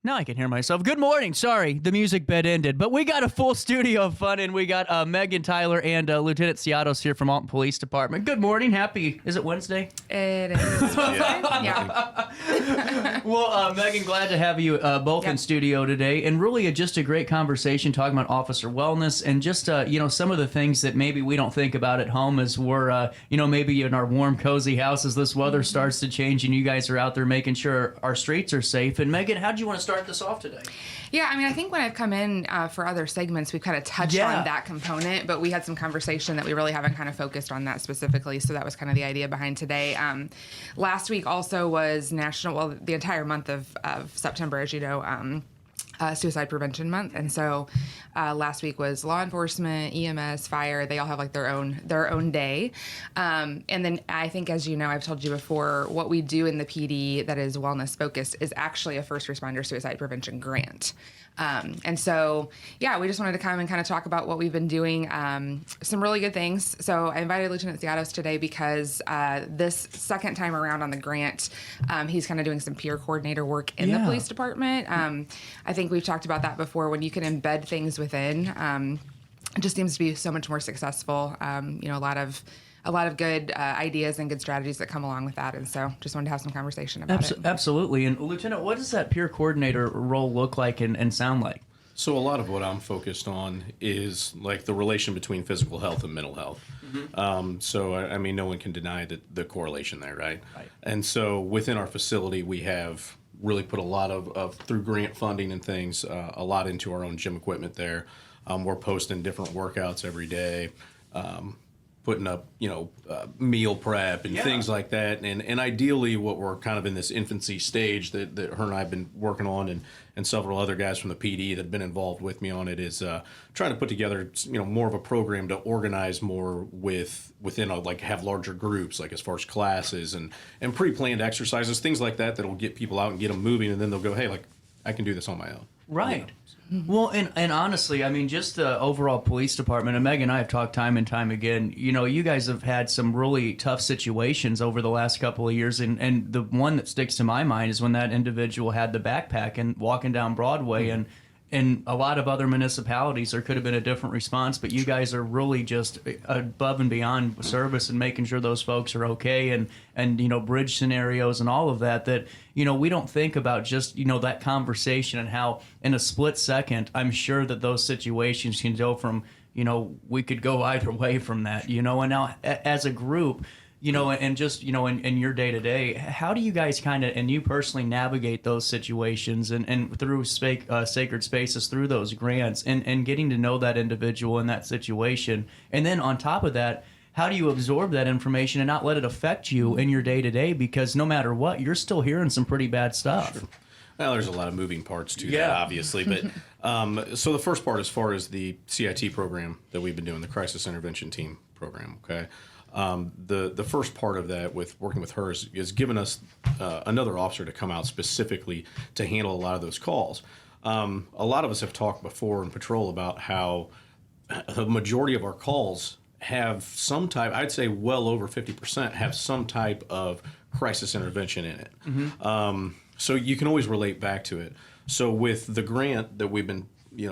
Now I can hear myself. Good morning. Sorry, the music bed ended. But we got a full studio of fun, and we got Megan Tyler and Lieutenant Siatos here from Alton Police Department. Good morning. Happy, is it Wednesday? It is. Yeah. Well, Megan, glad to have you both in studio today. And really just a great conversation talking about officer wellness and just, some of the things that maybe we don't think about at home as we're, maybe in our warm, cozy houses, this weather starts to change and you guys are out there making sure our streets are safe. And Megan, how do you want to start this off today? Yeah, I mean, I think when I've come in for other segments, we've kind of touched on that component, but we had some conversation that we really haven't kind of focused on that specifically. So that was kind of the idea behind today. Last week also was the entire month of September, as you know, Suicide Prevention Month, and so last week was law enforcement, EMS, fire. They all have like their own day, and then I think, as you know, I've told you before, what we do in the PD that is wellness focused is actually a first responder suicide prevention grant. And so, we just wanted to come and kind of talk about what we've been doing, some really good things. So I invited Lieutenant Siatos today because this second time around on the grant, he's kind of doing some peer coordinator work in the police department. I think we've talked about that before. When you can embed things within, it just seems to be so much more successful. A lot of good ideas and good strategies that come along with that. And so just wanted to have some conversation about it. Absolutely. And Lieutenant, what does that peer coordinator role look like and sound like? So a lot of what I'm focused on is like the relation between physical health and mental health. Mm-hmm. So, I mean, no one can deny the correlation there, right? And so within our facility, we have really put a lot of through grant funding and things, a lot into our own gym equipment there. We're posting different workouts every day. Putting up, meal prep and things like that. And ideally what we're kind of in this infancy stage that her and I have been working on and several other guys from the PD that have been involved with me on it is trying to put together, more of a program to organize more within have larger groups, like as far as classes and pre-planned exercises, things like that that'll get people out and get them moving. And then they'll go, hey, I can do this on my own. Right. Well, and honestly, I mean, just the overall police department, and Meg and I have talked time and time again, you guys have had some really tough situations over the last couple of years, and the one that sticks to my mind is when that individual had the backpack and walking down Broadway, and in a lot of other municipalities, there could have been a different response, but you guys are really just above and beyond service and making sure those folks are okay and bridge scenarios and all of that, we don't think about just, that conversation and how in a split second, I'm sure that those situations can go from, we could go either way from that, and now as a group, and just, in your day-to-day, how do you guys kind of, and you personally navigate those situations and through Sacred Spaces, through those grants, and getting to know that individual in that situation? And then on top of that, how do you absorb that information and not let it affect you in your day-to-day? Because no matter what, you're still hearing some pretty bad stuff. Sure. Well, there's a lot of moving parts to that, obviously. But so the first part, as far as the CIT program that we've been doing, the Crisis Intervention Team program, okay? The first part of that with working with her is giving us another officer to come out specifically to handle a lot of those calls. A lot of us have talked before in patrol about how the majority of our calls have some type, I'd say well over 50% have some type of crisis intervention in it. Mm-hmm. So you can always relate back to it. So with the grant that we've been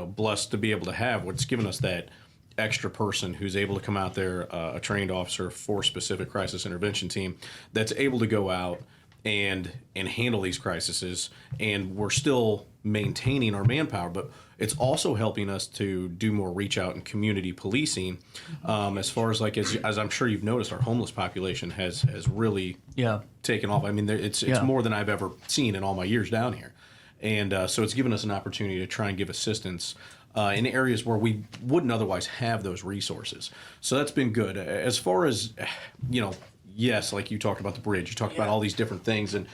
blessed to be able to have, what's given us that extra person who's able to come out there, a trained officer for a specific crisis intervention team that's able to go out and handle these crises, and we're still maintaining our manpower, but it's also helping us to do more reach out and community policing, as far as as I'm sure you've noticed, our homeless population has really taken off. I mean, it's more than I've ever seen in all my years down here, and so it's given us an opportunity to try and give assistance in areas where we wouldn't otherwise have those resources. So that's been good. As far as, yes, like you talked about the bridge, you talked about all these different things. And,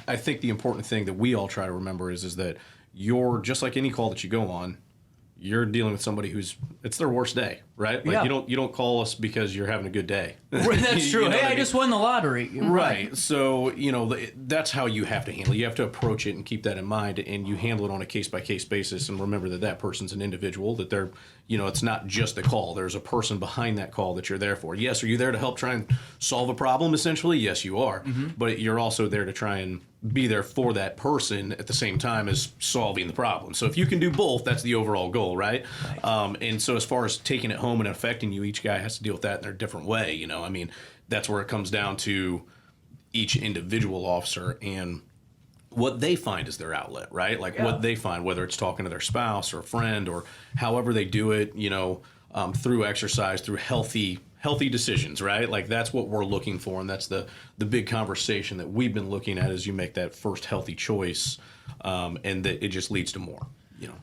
I think the important thing that we all try to remember is that you're, just like any call that you go on, you're dealing with somebody it's their worst day, right? Like you don't call us because you're having a good day. That's true. Hey, I just won the lottery. Right. So, that's how you have to handle it. You have to approach it and keep that in mind, and you handle it on a case-by-case basis, and remember that person's an individual, that they're, it's not just a call. There's a person behind that call that you're there for. Yes, are you there to help try and solve a problem, essentially? Yes, you are. Mm-hmm. But you're also there to try and, be there for that person at the same time as solving the problem. So if you can do both, that's the overall goal, right? And so as far as taking it home and affecting you, each guy has to deal with that in their different way. You know, I mean, that's where it comes down to each individual officer and what they find is their outlet, right? Like what they find, whether it's talking to their spouse or a friend or however they do it, you know, through exercise, through healthy decisions, right? Like that's what we're looking for, and that's the big conversation that we've been looking at as you make that first healthy choice, and that it just leads to more, you know.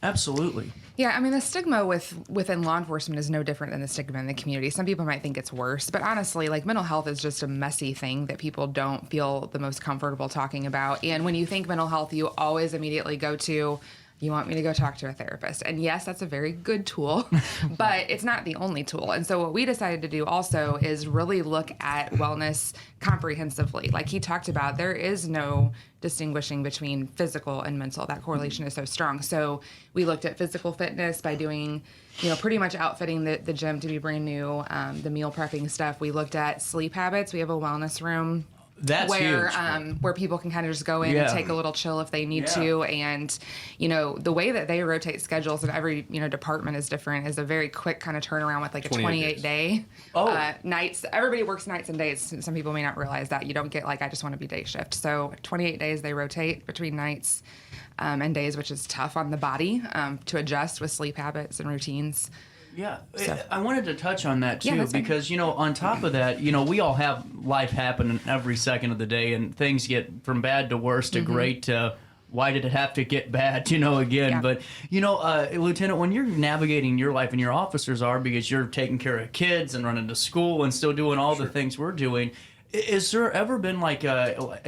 Absolutely. Yeah, I mean, the stigma within law enforcement is no different than the stigma in the community. Some people might think it's worse, but honestly, like mental health is just a messy thing that people don't feel the most comfortable talking about. And when you think mental health, you always immediately go to, you want me to go talk to a therapist. And yes, that's a very good tool, but it's not the only tool. And so what we decided to do also is really look at wellness comprehensively. Like he talked about, there is no distinguishing between physical and mental. That correlation is so strong. So we looked at physical fitness by doing, you know, pretty much outfitting the gym to be brand new, the meal prepping stuff. We looked at sleep habits. We have a wellness room. That's huge. Where people can kind of just go in and take a little chill if they need to. And, you know, the way that they rotate schedules and every, you know, department is different is a very quick kind of turnaround with like a 28 day nights. Everybody works nights and days. Some people may not realize that. You don't get like, I just want to be day shift. So 28 days they rotate between nights and days, which is tough on the body to adjust with sleep habits and routines. Yeah, So. I wanted to touch on that too, that's fine. because, you know, on top of that, you know, we all have life happen every second of the day, and things get from bad to worse to great to why did it have to get bad, you know, again. Yeah. But, you know, Lieutenant, when you're navigating your life, and your officers are, because you're taking care of kids and running to school and still doing all the things we're doing, is there ever been like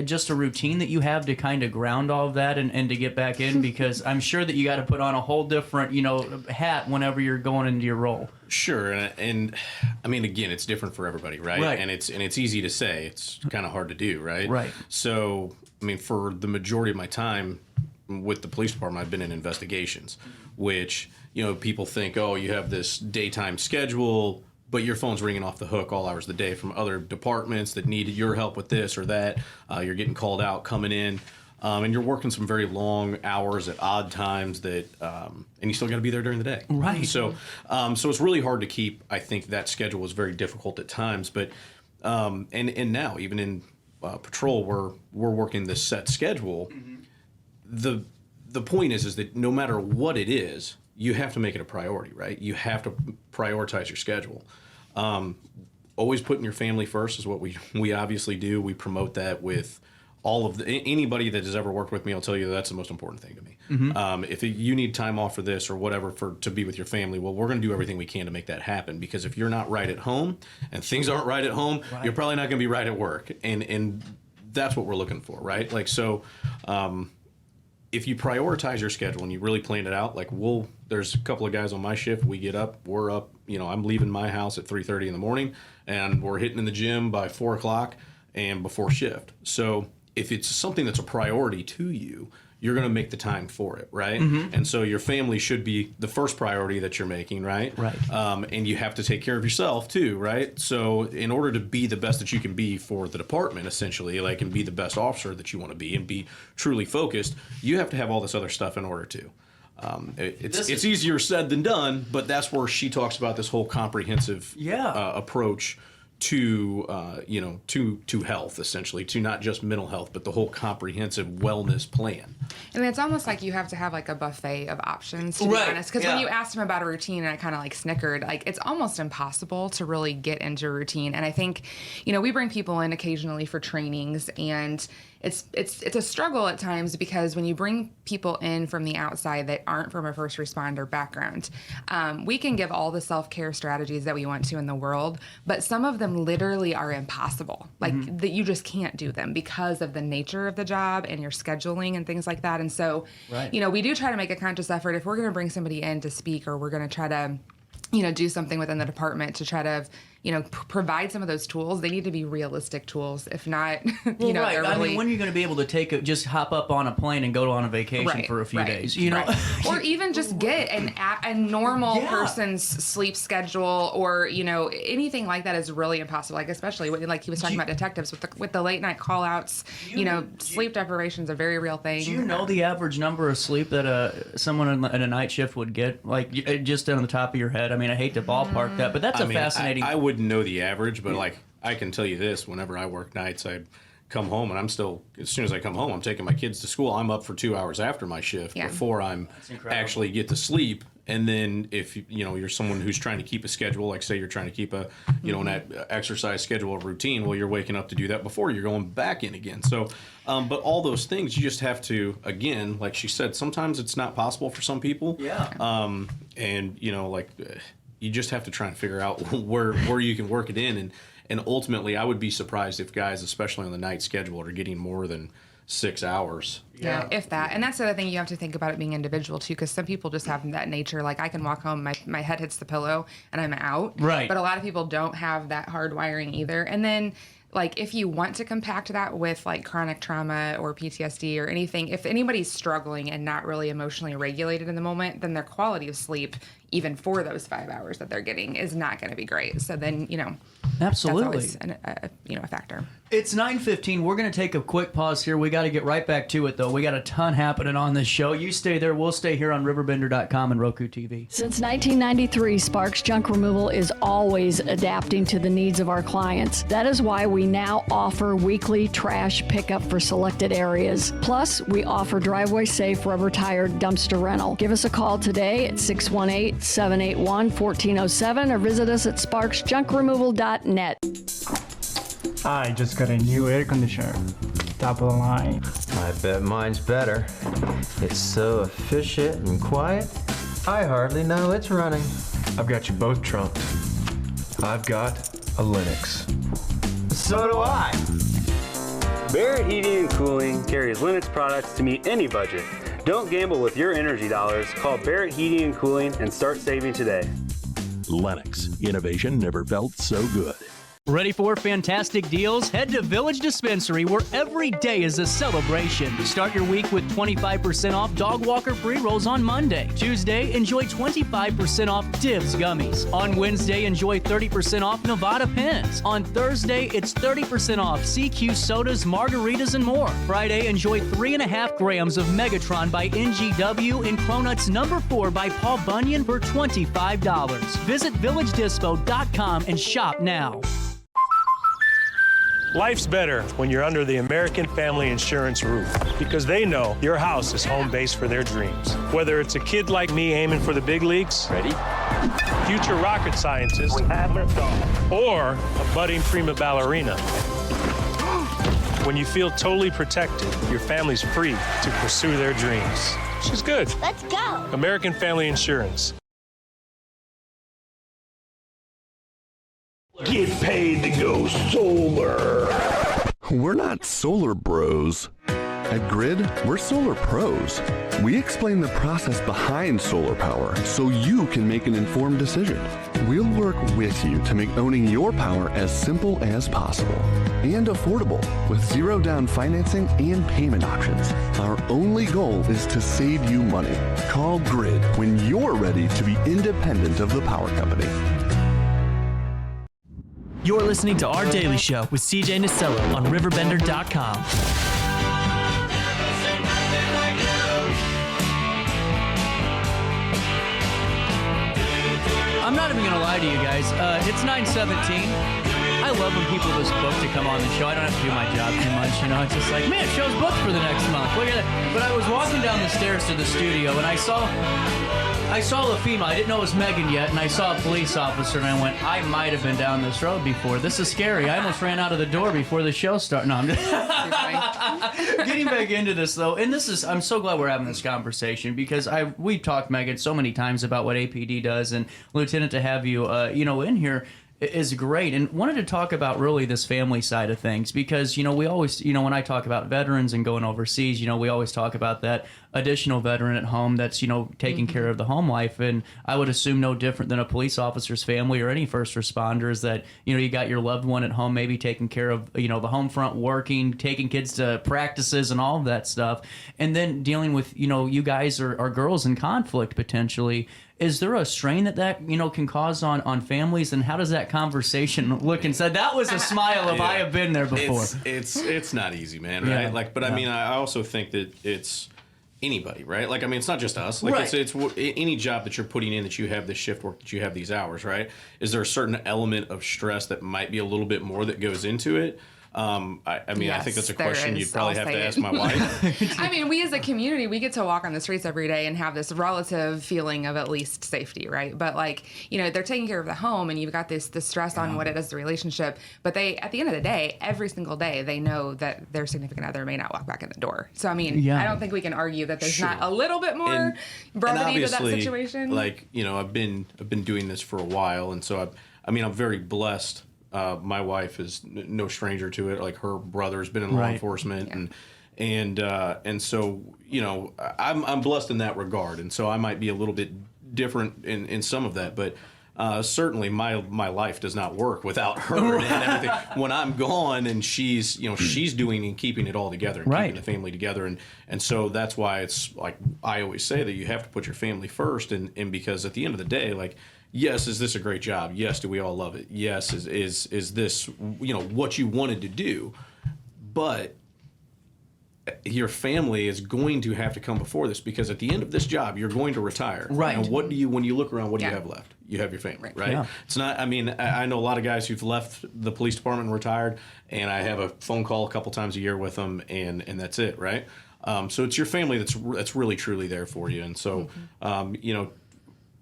just a routine that you have to kind of ground all of that and to get back in? Because I'm sure that you got to put on a whole different, you know, hat whenever you're going into your role. Sure, and I mean, again, it's different for everybody, right? Right. And it's easy to say, it's kind of hard to do, right? Right. So, I mean, for the majority of my time with the police department, I've been in investigations, which, you know, people think, oh, you have this daytime schedule, but your phone's ringing off the hook all hours of the day from other departments that need your help with this or that. You're getting called out, coming in, and you're working some very long hours at odd times that, and you still got to be there during the day. Right. So, so it's really hard to keep. I think that schedule was very difficult at times, but, and now even in patrol, we're working this set schedule. The point is that no matter what it is, you have to make it a priority, right? You have to prioritize your schedule. Always putting your family first is what we obviously do. We promote that with all of anybody that has ever worked with me. I'll tell you that's the most important thing to me. If you need time off for this or whatever to be with your family, well, we're going to do everything we can to make that happen. Because if you're not right at home and things aren't right at home, you're probably not going to be right at work. And that's what we're looking for, right? Like so. If you prioritize your schedule and you really plan it out, like there's a couple of guys on my shift, we get up, we're up, you know, I'm leaving my house at 3:30 in the morning and we're hitting in the gym by 4 o'clock and before shift. So if it's something that's a priority to you, you're going to make the time for it, right? And so your family should be the first priority that you're making, right? Right. And you have to take care of yourself too, right? So in order to be the best that you can be for the department, essentially, like, and be the best officer that you want to be and be truly focused, you have to have all this other stuff in order to. It's easier said than done, but that's where she talks about this whole comprehensive approach to health, essentially, to not just mental health, but the whole comprehensive wellness plan. And it's almost like you have to have like a buffet of options, to be honest. Because when you asked him about a routine, and I kind of like snickered, like it's almost impossible to really get into a routine. And I think, you know, we bring people in occasionally for trainings, and it's a struggle at times because when you bring people in from the outside that aren't from a first responder background, we can give all the self-care strategies that we want to in the world, but some of them literally are impossible. Like that you just can't do them because of the nature of the job and your scheduling and things like that. And so, you know, we do try to make a conscious effort if we're going to bring somebody in to speak, or we're going to try to, you know, do something within the department to try to, provide some of those tools, they need to be realistic tools. If not, Well, right. they're I really... mean, when are you going to be able to just hop up on a plane and go on a vacation for a few days? Or even just get a normal person's sleep schedule, or anything like that is really impossible. Like, especially like he was talking about detectives with the late night call outs. Sleep deprivation is a very real thing. Do you know the average number of sleep that someone in a night shift would get? Like, just on the top of your head? I mean, I hate to ballpark that, but that's fascinating. I wouldn't know the average, but like I can tell you this: whenever I work nights, I come home and I'm still, as soon as I come home, I'm taking my kids to school. I'm up for 2 hours after my shift before I'm actually get to sleep. And then if you're someone who's trying to keep a schedule, like say you're trying to keep a an exercise schedule or routine, well, you're waking up to do that before you're going back in again. So, but all those things you just have to, again, like she said, sometimes it's not possible for some people. Yeah. And you just have to try and figure out where you can work it in. And ultimately, I would be surprised if guys, especially on the night schedule, are getting more than 6 hours. Yeah, if that. And that's the other thing you have to think about, it being individual too, because some people just have that nature. Like, I can walk home, my head hits the pillow, and I'm out. Right. But a lot of people don't have that hard wiring either. And then, like, if you want to compact that with like chronic trauma or PTSD or anything, if anybody's struggling and not really emotionally regulated in the moment, then their quality of sleep, even for those 5 hours that they're getting, is not going to be great. So then, absolutely, that's always a factor. It's 9:15. We're going to take a quick pause here. We got to get right back to it, though. We got a ton happening on this show. You stay there. We'll stay here on RiverBender.com and Roku TV. Since 1993, Sparks Junk Removal is always adapting to the needs of our clients. That is why we now offer weekly trash pickup for selected areas. Plus, we offer driveway-safe rubber-tired dumpster rental. Give us a call today at 618-781-1407 or visit us at sparksjunkremoval.net. I just got a new air conditioner. Top of the line. I bet mine's better. It's so efficient and quiet, I hardly know it's running. I've got you both trumped. I've got a Linux. So do I. Barrett Heating and Cooling carries Linux products to meet any budget. Don't gamble with your energy dollars. Call Barrett Heating and Cooling and start saving today. Lennox. Innovation never felt so good. Ready for fantastic deals? Head to Village Dispensary, where every day is a celebration. Start your week with 25% off Dog Walker pre-rolls on Monday. Tuesday, enjoy 25% off Divs gummies. On Wednesday, enjoy 30% off Nevada pens. On Thursday, it's 30% off CQ sodas, margaritas, and more. Friday, enjoy 3.5 grams of Megatron by NGW and Cronuts No. 4 by Paul Bunyan for $25. Visit VillageDispo.com and shop now. Life's better when you're under the American Family Insurance roof, because they know your house is home base for their dreams. Whether it's a kid like me aiming for the big leagues, ready? Future rocket scientist, or a budding prima ballerina. When you feel totally protected, your family's free to pursue their dreams. She's good. Let's go. American Family Insurance. Get paid to go solar. We're not solar bros. At Grid, we're solar pros. We explain the process behind solar power so you can make an informed decision. We'll work with you to make owning your power as simple as possible and affordable with zero down financing and payment options. Our only goal is to save you money. Call Grid when you're ready to be independent of the power company. You're listening to Our Daily Show with CJ Nasello on RiverBender.com. I'm not even going to lie to you guys. It's 9:17. I love when people just book to come on the show. I don't have to do my job too much, It's just like, man, show's booked for the next month. Look at it. But I was walking down the stairs to the studio, and I saw a female. I didn't know it was Megan yet, and I saw a police officer, and I went, I might have been down this road before. This is scary. I almost ran out of the door before the show started. No, I'm just getting back into this, though. And I'm so glad we're having this conversation, because we've talked, Megan, so many times about what APD does, and Lieutenant, to have you, in here, is great, and wanted to talk about really this family side of things, because we always, when I talk about veterans and going overseas, we always talk about that additional veteran at home that's taking care of the home life. And I would assume no different than a police officer's family or any first responders, that you got your loved one at home, maybe taking care of the home front, working, taking kids to practices and all of that stuff, and then dealing with you guys are girls in conflict potentially. Is there a strain that can cause on families, and how does that conversation look? And said that was a smile of I have been there before. It's not easy, man. Right? Yeah. I mean, I also think that it's anybody, right? It's not just us. Right. It's any job that you're putting in, that you have this shift work, that you have these hours, right? Is there a certain element of stress that might be a little bit more that goes into it? I mean, yes, I think that's a question you'd probably have to ask my wife. I mean, we as a community, we get to walk on the streets every day and have this relative feeling of at least safety, right? But they're taking care of the home, and you've got the stress on what it is, the relationship. But at the end of the day, every single day, they know that their significant other may not walk back in the door. So I mean, I don't think we can argue that there's not a little bit more brevity to that situation. I've been doing this for a while, and so I'm very blessed. My wife is no stranger to it. Her brother's been in law enforcement, and so I'm blessed in that regard, and so I might be a little bit different in some of that, but certainly my life does not work without her and everything. When I'm gone, and she's doing and keeping it all together, and keeping the family together, and so that's why it's I always say that you have to put your family first, and because at the end of the day, yes, is this a great job? Yes, do we all love it? Yes, is this what you wanted to do? But your family is going to have to come before this, because at the end of this job, you're going to retire. Right. And when you look around, what do you have left? You have your family, right? Yeah. It's not. I mean, I know a lot of guys who've left the police department and retired, and I have a phone call a couple times a year with them, and that's it, right? So it's your family that's really truly there for you, and so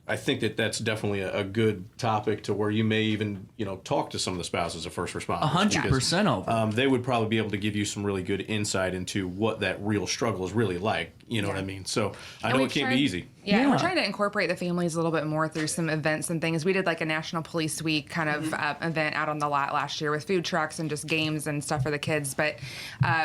I think that's definitely a good topic to where you may even, talk to some of the spouses of first responders. 100% over. They would probably be able to give you some really good insight into what that real struggle is really like. You know what I mean? So I know it can't be easy. Yeah, and we're trying to incorporate the families a little bit more through some events and things. We did a National Police Week kind of event out on the lot last year with food trucks and just games and stuff for the kids. But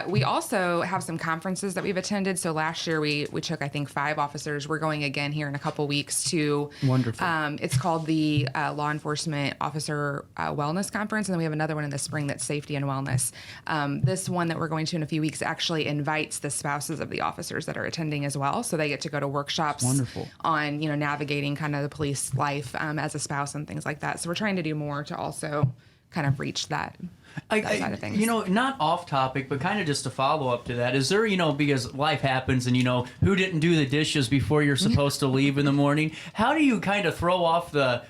we also have some conferences that we've attended. So last year we took, I think, 5 officers. We're going again here in a couple weeks to wonderful. It's called the Law Enforcement Officer Wellness Conference, and then we have another one in the spring that's Safety and Wellness. This one that we're going to in a few weeks actually invites the spouses of the officers that are attending as well, so they get to go to workshops on navigating kind of the police life as a spouse and things like that. So we're trying to do more to also kind of reach that side of things. Not off topic, but kind of just a follow up to that. Is there, because life happens, and who didn't do the dishes before you're supposed to leave in the morning? How do you kind of throw off the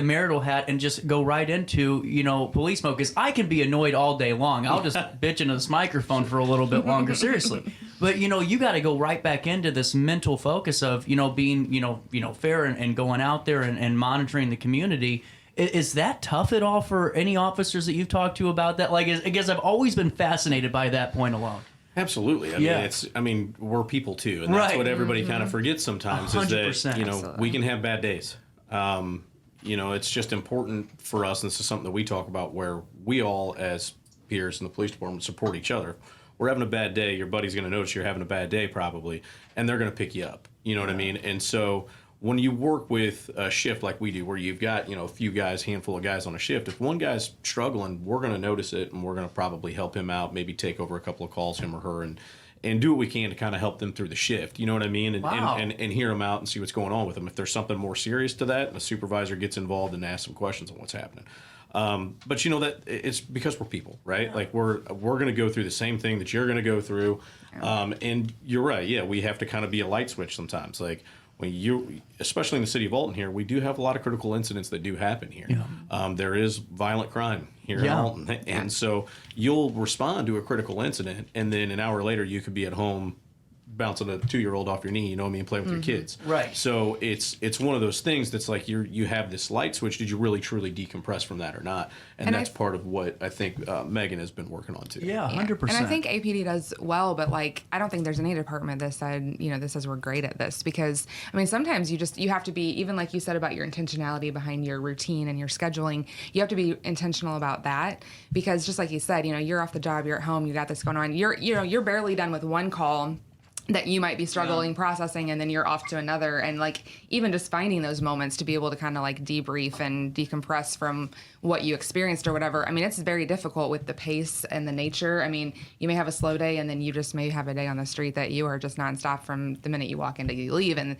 marital hat and just go right into, police mode? Because I can be annoyed all day long. I'll just bitch into this microphone for a little bit longer, seriously. But, you got to go right back into this mental focus of, being, fair and going out there and monitoring the community. Is that tough at all for any officers that you've talked to about that? I guess I've always been fascinated by that point alone. Absolutely. I mean, we're people too, and that's what everybody kind of forgets sometimes. 100%. Is that Absolutely. we can have bad days. It's just important for us, and this is something that we talk about, where we all, as peers in the police department, support each other. We're having a bad day. Your buddy's going to notice you're having a bad day probably, and they're going to pick you up. You know what I mean? And so when you work with a shift like we do, where you've got, a few guys, handful of guys on a shift, if one guy's struggling, we're going to notice it, and we're going to probably help him out, maybe take over a couple of calls, him or her, and do what we can to kind of help them through the shift. You know what I mean? And hear them out and see what's going on with them. If there's something more serious to that, and a supervisor gets involved and asks some questions on what's happening. But that it's because we're people, right? Yeah. We're going to go through the same thing that you're going to go through. And you're right. Yeah, we have to kind of be a light switch sometimes. When especially in the city of Alton here, we do have a lot of critical incidents that do happen here. Yeah. There is violent crime here in Alton. And so you'll respond to a critical incident, and then an hour later you could be at home bouncing a 2-year-old off your knee, you know what I mean, playing with your kids. Right. So it's one of those things that's like you have this light switch. Did you really truly decompress from that or not? And that's part of what I think Megan has been working on too. Yeah, 100%. And I think APD does well, but like I don't think there's any department that said, this says we're great at this, because I mean sometimes you have to be, even like you said about your intentionality behind your routine and your scheduling, you have to be intentional about that, because just like you said, you're off the job, you're at home, you got this going on, you're barely done with one call that you might be struggling processing, and then you're off to another. And like even just finding those moments to be able to kind of like debrief and decompress from what you experienced or whatever. I mean, it's very difficult with the pace and the nature. I mean, you may have a slow day, and then you just may have a day on the street that you are just nonstop from the minute you walk in to you leave, and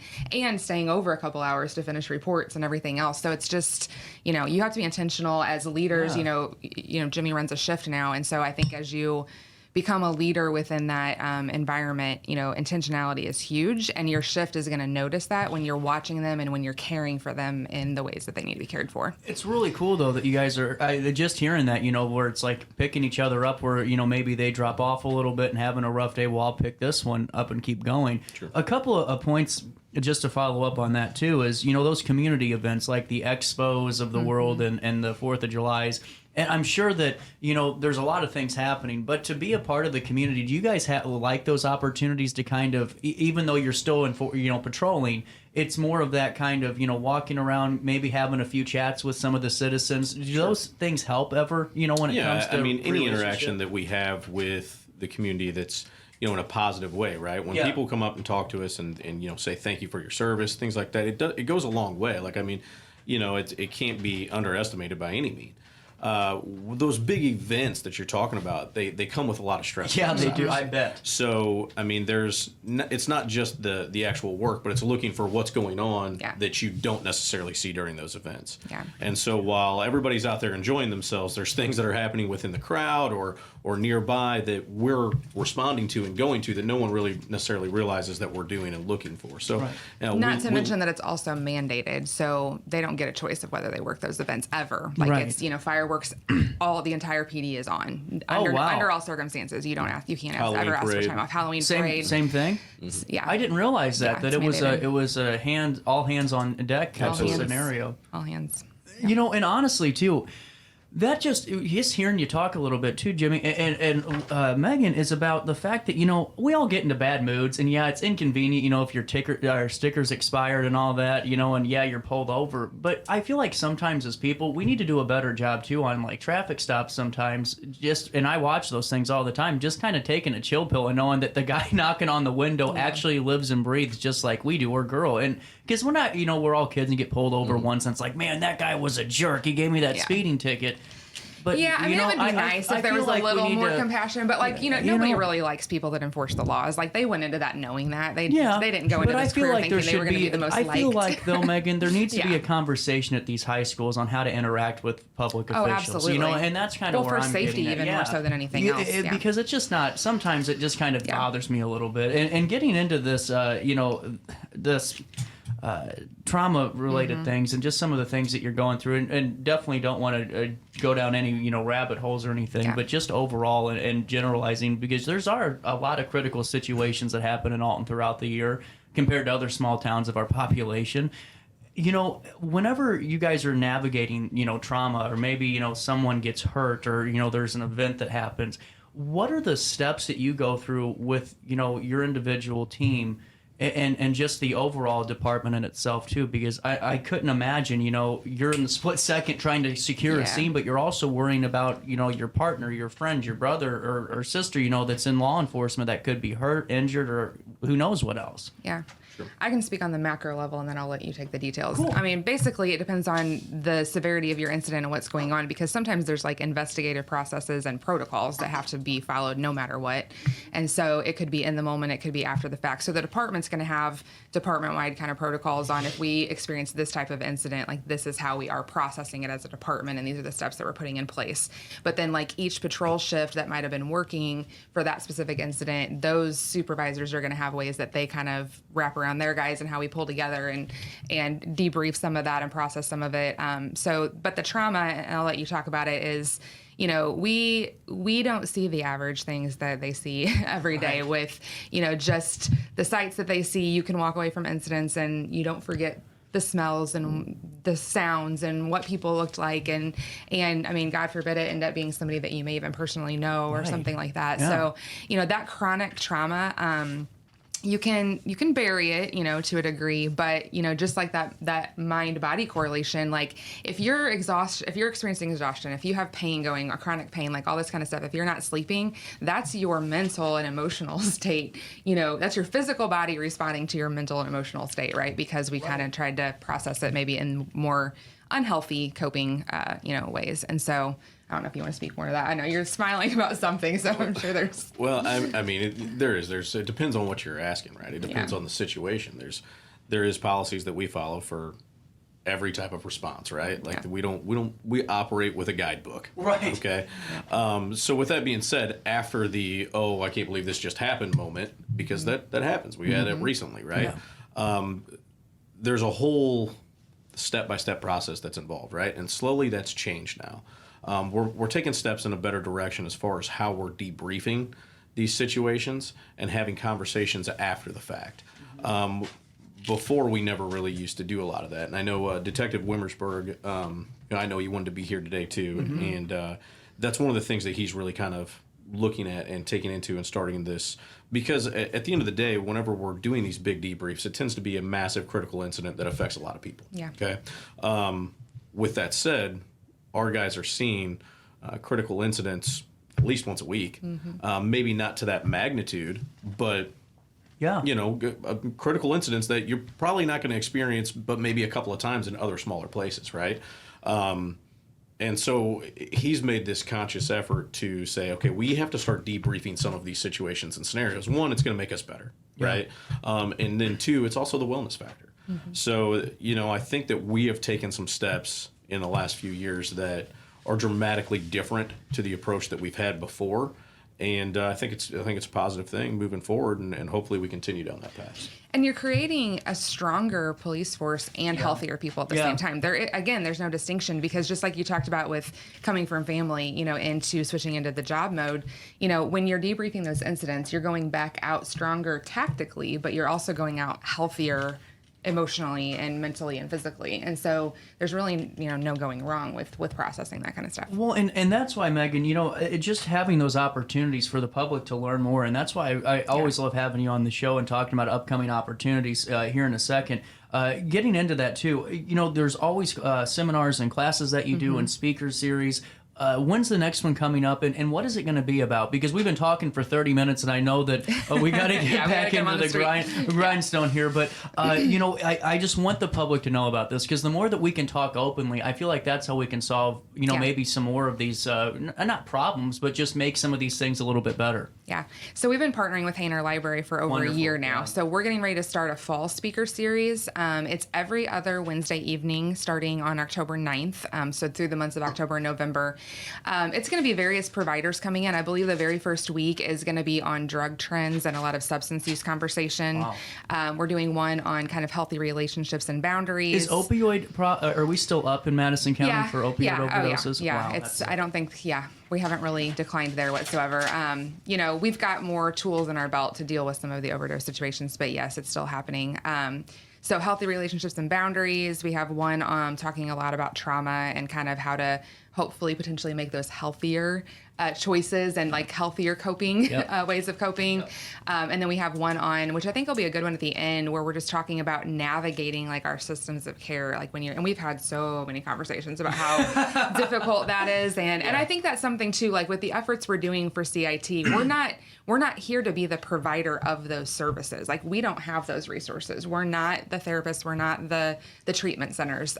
staying over a couple hours to finish reports and everything else. So it's just, you have to be intentional as leaders. Jimmy runs a shift now, and so I think as you become a leader within that environment, intentionality is huge, and your shift is going to notice that when you're watching them and when you're caring for them in the ways that they need to be cared for. It's really cool, though, that you guys are just hearing that, where it's like picking each other up, where, maybe they drop off a little bit and having a rough day. Well, I'll pick this one up and keep going. Sure. A couple of points just to follow up on that, too, is, those community events like the expos of the world and the 4th of July's. And I'm sure that, there's a lot of things happening, but to be a part of the community, do you guys like those opportunities to kind of, even though you're still patrolling, it's more of that kind of, walking around, maybe having a few chats with some of the citizens. Do those things help ever, when it comes to any interaction that we have with the community that's, in a positive way, right? When people come up and talk to us and say thank you for your service, things like that, it goes a long way. Like, I mean, it can't be underestimated by any means. Those big events that you're talking about, they come with a lot of stress. Yeah, they do. I bet. So, I mean, it's not just the actual work, but it's looking for what's going on that you don't necessarily see during those events. Yeah. And so while everybody's out there enjoying themselves, there's things that are happening within the crowd or nearby that we're responding to and going to that no one really necessarily realizes that we're doing and looking for. So, not to mention that it's also mandated, so they don't get a choice of whether they work those events ever. Like it's fireworks. The entire PD is on under all circumstances. You can't ever ask for time off. Halloween parade, same thing. Mm-hmm. Yeah, I didn't realize that it was a all hands on deck type of scenario. All hands. And honestly too, that just hearing you talk a little bit too, Jimmy, and Megan, is about the fact that we all get into bad moods, and it's inconvenient, if your sticker's expired and all that, and you're pulled over. But I feel like sometimes as people, we need to do a better job too on like traffic stops sometimes. And I watch those things all the time, just kind of taking a chill pill and knowing that the guy knocking on the window actually lives and breathes just like we do, or girl. And because we're not, we're all kids and get pulled over once, and it's like, man, that guy was a jerk. He gave me that speeding ticket. But, it would be nice if there was a little more compassion. But nobody really likes people that enforce the laws. Like they went into that knowing that they didn't go into this career thinking they were going to be the most liked. I feel like though, Megan, there needs to be a conversation at these high schools on how to interact with public officials. Absolutely. and that's kind of where I'm safety getting even more so than anything else. Because it's just not. Sometimes it just kind of bothers me a little bit. And getting into this, this. Trauma-related things and just some of the things that you're going through, and definitely don't want to go down any rabbit holes or anything, but just overall and generalizing, because there's a lot of critical situations that happen in Alton throughout the year compared to other small towns of our population. Whenever you guys are navigating trauma, or maybe someone gets hurt, or there's an event that happens, what are the steps that you go through with your individual team and just the overall department in itself too? Because I couldn't imagine, you're in the split second trying to secure a scene, but you're also worrying about, your partner, your friend, your brother or sister, that's in law enforcement that could be hurt, injured, or who knows what else. Yeah. Sure. I can speak on the macro level, and then I'll let you take the details. Cool. I mean, basically, it depends on the severity of your incident and what's going on, because sometimes there's like investigative processes and protocols that have to be followed no matter what. And so it could be in the moment, it could be after the fact. So the department's going to have department-wide kind of protocols on, if we experience this type of incident, like this is how we are processing it as a department, and these are the steps that we're putting in place. But then like each patrol shift that might have been working for that specific incident, those supervisors are going to have have ways that they kind of wrap around their guys and how we pull together and debrief some of that and process some of it. But the trauma, and I'll let you talk about it, is, you know, we don't see the average things that they see every day with, you know, just the sights that they see. You can walk away from incidents and you don't forget the smells and the sounds and what people looked like. And I mean, God forbid it end up being somebody that you may even personally know or something like that. Yeah. So, you know, that chronic trauma, you can bury it, you know, to a degree, but, you know, just like that mind body correlation, like if you're experiencing exhaustion, if you have pain going, or chronic pain, like all this kind of stuff, if you're not sleeping, that's your mental and emotional state. You know, that's your physical body responding to your mental and emotional state, right? Because we kind of tried to process it maybe in more unhealthy coping, you know, ways. And so I don't know if you want to speak more to that. I know you're smiling about something, so I'm sure there's... Well, I mean, it depends on what you're asking, right? It depends on the situation. There is policies that we follow for every type of response, right? Like we operate with a guidebook. Right. Okay. So with that being said, after the, oh, I can't believe this just happened moment, because that happens. We had it recently, right? Yeah. There's a whole step-by-step process that's involved, right? And slowly that's changed now. We're taking steps in a better direction as far as how we're debriefing these situations and having conversations after the fact. Before, we never really used to do a lot of that. And I know Detective Wimmersberg, I know you wanted to be here today too, and that's one of the things that he's really kind of looking at and taking into and starting this. Because at the end of the day, whenever we're doing these big debriefs, it tends to be a massive critical incident that affects a lot of people. Yeah. Okay. With that said, our guys are seeing critical incidents at least once a week. Maybe not to that magnitude, but you know, critical incidents that you're probably not going to experience, but maybe a couple of times in other smaller places, right? And so he's made this conscious effort to say, okay, we have to start debriefing some of these situations and scenarios. One, it's going to make us better, right? And then two, it's also the wellness factor. So, you know, I think that we have taken some steps in the last few years that are dramatically different to the approach that we've had before. And I think it's a positive thing moving forward, and hopefully we continue down that path. And you're creating a stronger police force and healthier people at the same time. There's no distinction, because just like you talked about with coming from family, you know, into switching into the job mode, you know, when you're debriefing those incidents, you're going back out stronger tactically, but you're also going out healthier emotionally and mentally and physically. And so there's really, you know, no going wrong with processing that kind of stuff. Well, and that's why, Megan, you know, just having those opportunities for the public to learn more, and that's why I always love having you on the show and talking about upcoming opportunities here in a second. Getting into that too, you know, there's always seminars and classes that you do and speaker series. When's the next one coming up, and what is it going to be about? Because we've been talking for 30 minutes, and I know that we got to get back into the grindstone here. But, you know, I just want the public to know about this, because the more that we can talk openly, I feel like that's how we can solve, you know, maybe some more of these, not problems, but just make some of these things a little bit better. Yeah. So we've been partnering with Hainer Library for over a year now. Yeah. So we're getting ready to start a fall speaker series. It's every other Wednesday evening starting on October 9th. So through the months of October and November. It's going to be various providers coming in. I believe the very first week is going to be on drug trends and a lot of substance use conversation. Wow. We're doing one on kind of healthy relationships and boundaries. Is opioid, are we still up in Madison County for opioid overdoses? Yeah, wow, I don't think, we haven't really declined there whatsoever. You know, we've got more tools in our belt to deal with some of the overdose situations, but yes, it's still happening. So healthy relationships and boundaries. We have one talking a lot about trauma and kind of how to hopefully potentially make those healthier choices and like healthier coping ways of coping. And then we have one on, which I think will be a good one at the end, where we're just talking about navigating like our systems of care. Like and we've had so many conversations about how difficult that is. And I think that's something too, like with the efforts we're doing for CIT, we're not here to be the provider of those services. Like we don't have those resources. We're not the therapists. We're not the treatment centers.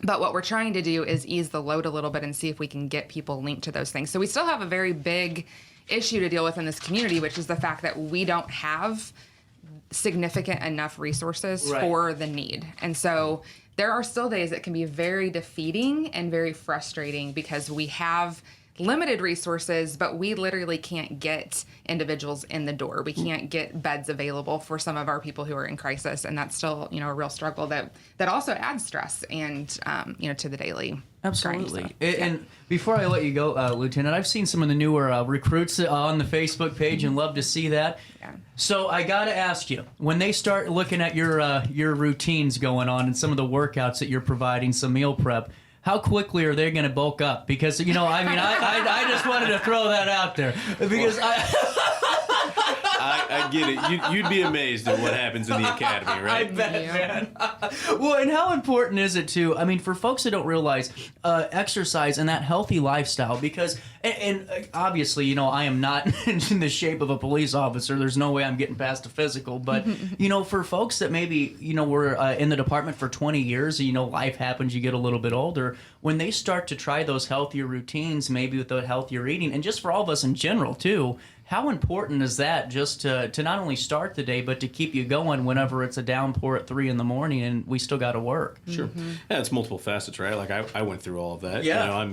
But what we're trying to do is ease the load a little bit and see if we can get people linked to those things. So we still have a very big issue to deal with in this community, which is the fact that we don't have significant enough resources for the need. And so there are still days that can be very defeating and very frustrating because we have limited resources, but we literally can't get individuals in the door. We can't get beds available for some of our people who are in crisis, and that's still, a real struggle that also adds stress and, to the daily. Absolutely. Grind, so, And before I let you go, Lieutenant, I've seen some of the newer recruits on the Facebook page and love to see that. Yeah. So I got to ask you, when they start looking at your routines going on and some of the workouts that you're providing, some meal prep, how quickly are they going to bulk up? Because, I just wanted to throw that out there. Because I get it. You'd be amazed at what happens in the academy, right? I bet, man. Well, and how important is it to, for folks that don't realize exercise and that healthy lifestyle, because, and obviously, I am not in the shape of a police officer. There's no way I'm getting past a physical. But, for folks that maybe, were in the department for 20 years, life happens, you get a little bit older. When they start to try those healthier routines, maybe with the healthier eating, and just for all of us in general, too, how important is that just to not only start the day, but to keep you going whenever it's a downpour at 3 a.m. and we still got to work? Sure. Yeah, it's multiple facets, right? Like I went through all of that. Yeah. I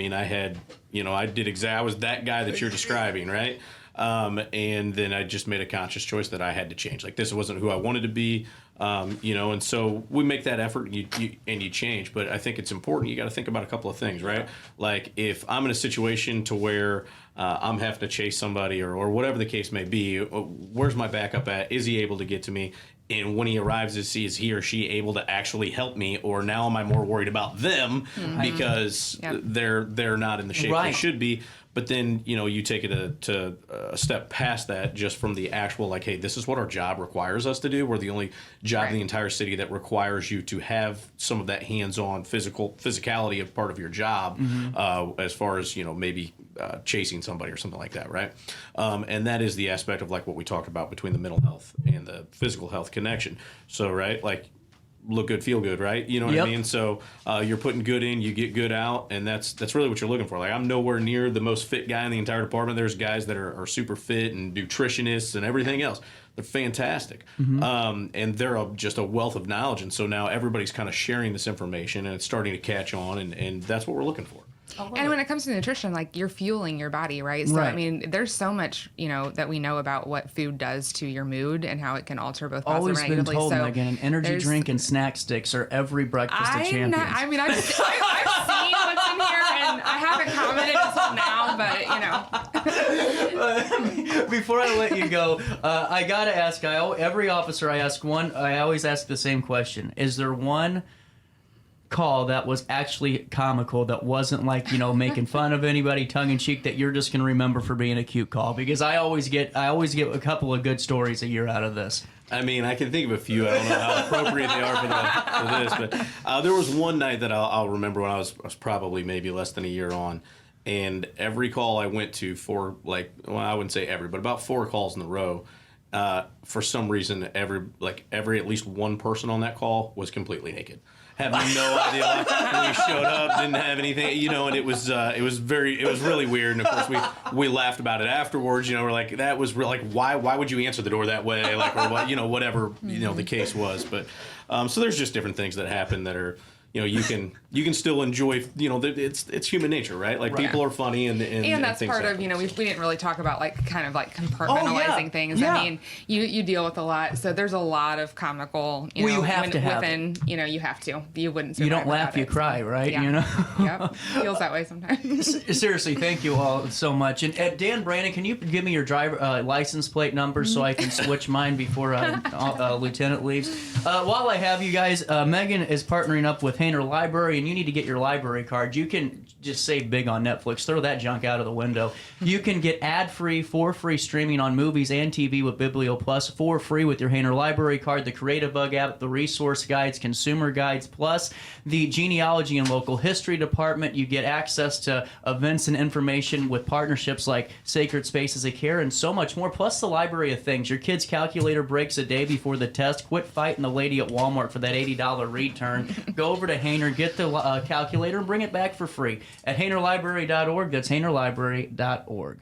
was that guy that you're describing, right? And then I just made a conscious choice that I had to change. Like, this wasn't who I wanted to be, and so we make that effort and you change. But I think it's important. You got to think about a couple of things, right? Like, if I'm in a situation to where I'm having to chase somebody or whatever the case may be, where's my backup at? Is he able to get to me? And when he arrives, is he or she able to actually help me? Or now am I more worried about them because they're not in the shape they should be? But then, you take it to a step past that, just from the actual, like, hey, this is what our job requires us to do. We're the only job in the entire city that requires you to have some of that hands-on physicality of part of your job, as far as, maybe chasing somebody or something like that, right? And that is the aspect of, like, what we talked about between the mental health and the physical health connection. So, right, like, look good, feel good, right? You know what I mean? So you're putting good in, you get good out, and that's really what you're looking for. Like, I'm nowhere near the most fit guy in the entire department. There's guys that are super fit and nutritionists and everything else. They're fantastic. And they're just a wealth of knowledge. And so now everybody's kind of sharing this information, and it's starting to catch on, and that's what we're looking for. And when it comes to nutrition, like, you're fueling your body, right? So, there's so much, that we know about what food does to your mood and how it can alter both positive and negatively. Always been told, Megan, an energy drink and snack sticks are every breakfast of champions. I've seen what's in here, and I haven't commented until now, but, Before I let you go, I got to ask, every officer I always ask the same question. Is there one call that was actually comical, that wasn't like, making fun of anybody, tongue-in-cheek, that you're just going to remember for being a cute call? Because I always get a couple of good stories a year out of this. I can think of a few. I don't know how appropriate they are for this, but there was one night that I'll remember when I was probably maybe less than a year on, and every call I went to for, like, well, I wouldn't say every, but about 4 calls in a row, for some reason, every at least one person on that call was completely naked. Have no idea when we showed up, didn't have anything, and it was really weird. And of course we laughed about it afterwards. We're like, that was real. Like, why would you answer the door that way? Like, or what, whatever, the case was. But so there's just different things that happen that are, you can still enjoy, it's human nature, right? Like, people are funny and that's part of, we didn't really talk about, like, kind of like compartmentalizing things. Yeah. You deal with a lot, so there's a lot of comical, you have to you wouldn't survive. You don't laugh, you cry, right? Yep. Feels that way sometimes. Seriously, thank you all so much. And Dan Brandon, can you give me your driver license plate number so I can switch mine before Lieutenant leaves? While I have you guys, Megan is partnering up with Hainer Library, and you need to get your library card. You can just save big on Netflix. Throw that junk out of the window. You can get ad-free, for free streaming on movies and TV with Biblio Plus for free with your Hainer Library card, the Creative Bug app, the resource guides, consumer guides, plus the genealogy and local history department. You get access to events and information with partnerships like Sacred Spaces of C.A.R.E. and so much more, plus the library of things. Your kid's calculator breaks a day before the test. Quit fighting the lady at Walmart for that $80 return. Go over to Hainer, get the calculator, and bring it back for free at HainerLibrary.org. That's HainerLibrary.org.